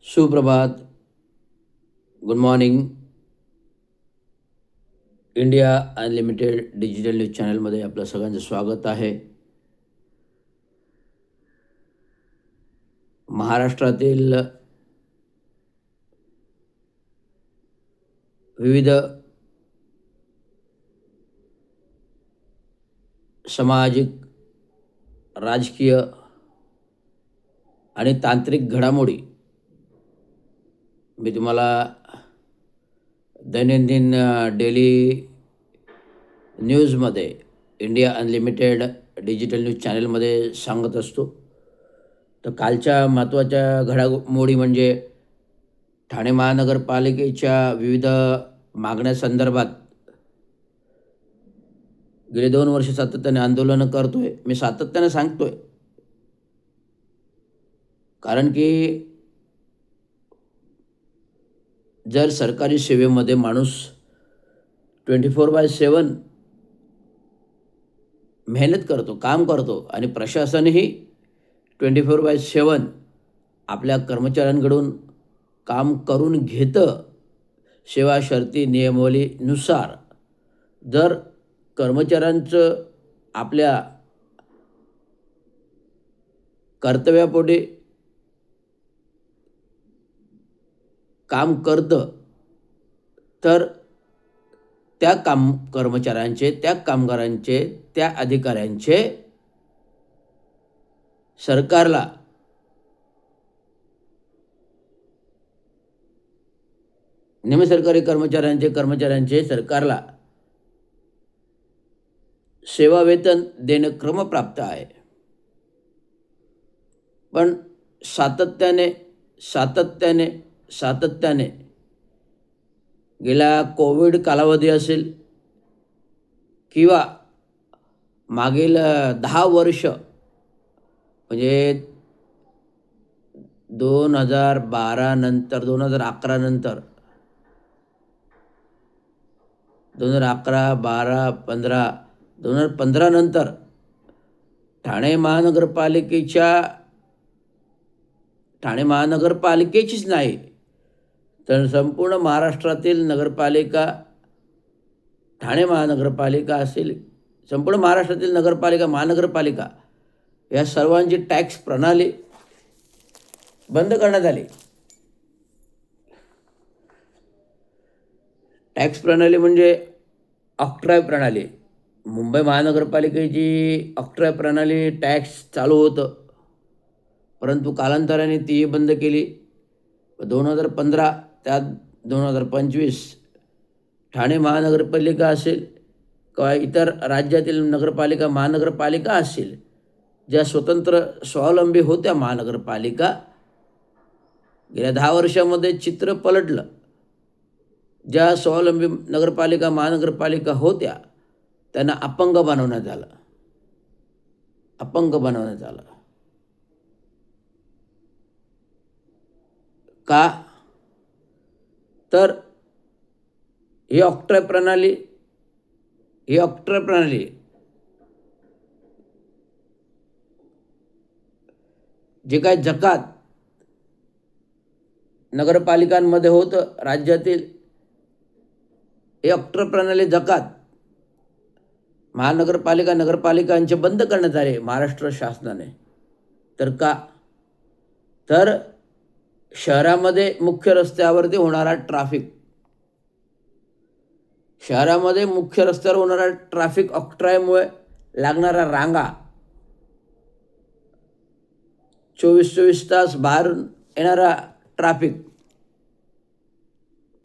सुप्रभात. Good morning. India unlimited digital news चॅनलमध्ये आपलं सगळ्यांचं स्वागत आहे. महाराष्ट्रातील विविध सामाजिक, राजकीय आणि तांत्रिक घडामोडी मी तुम्हाला दैनंदिन डेली न्यूजमध्ये इंडिया अनलिमिटेड डिजिटल न्यूज चॅनलमध्ये सांगत असतो. तर कालच्या महत्त्वाच्या घडामोडी म्हणजे ठाणे महानगरपालिकेच्या विविध मागण्यासंदर्भात गेले 2 वर्ष सातत्याने आंदोलनं करतोय. मी सातत्याने सांगतोय कारण की जर सरकारी सेवेमध्ये माणूस 24/7 मेहनत करतो, काम करतो आणि प्रशासनही 24/7 आपल्या कर्मचाऱ्यांकडून काम करून घेतं सेवा शर्ती नियमावलीनुसार. जर कर्मचाऱ्यांचं आपल्या कर्तव्यापोटी काम करतं तर त्या कर्मचाऱ्यांचे, त्या कामगारांचे, त्या अधिकाऱ्यांचे सरकारला निमसरकारी कर्मचाऱ्यांचे सरकारला सेवा वेतन देणं क्रमप्राप्त आहे. पण सातत्याने गेला कोविड कालावधी असेल किंवा मागील 10 वर्ष म्हणजे 2012 नंतर, 2011 नंतर, 2011, 12, 15, 2015 नंतर ठाणे महानगरपालिकेचीच नाही तर संपूर्ण महाराष्ट्रातील नगरपालिका, ठाणे महानगरपालिका असेल, संपूर्ण महाराष्ट्रातील नगरपालिका, महानगरपालिका या सर्वांची टॅक्स प्रणाली बंद करण्यात आली. टॅक्स प्रणाली म्हणजे ऑक्ट्रॉय प्रणाली. मुंबई महानगरपालिकेची ऑक्ट्रॉय प्रणाली टॅक्स चालू होतं, परंतु कालांतराने ती बंद केली. 2015 त्यात 2025 ठाणे महानगरपालिका असेल किंवा इतर राज्यातील नगरपालिका, महानगरपालिका असेल, ज्या स्वतंत्र स्वावलंबी होत्या महानगरपालिका, गेल्या 10 वर्षामध्ये चित्र पलटलं. ज्या स्वावलंबी नगरपालिका, महानगरपालिका होत्या त्यांना अपंग बनवण्यात आलं. का? तर ही ऑक्ट्रॉय प्रणाली जे काय जकात नगरपालिकांमध्ये होतं राज्यातील, ही ऑक्ट्रॉय प्रणाली जकात महानगरपालिका, नगरपालिकांचे बंद करण्यात आले महाराष्ट्र शासनाने. तर का? तर शहरामध्ये मुख्य रस्त्यावरती होणारा ट्रॅफिक ऑक्ट्रॉयमुळे लागणाऱ्या रांगा, 24 तास बाहेरून येणारा ट्रॅफिक,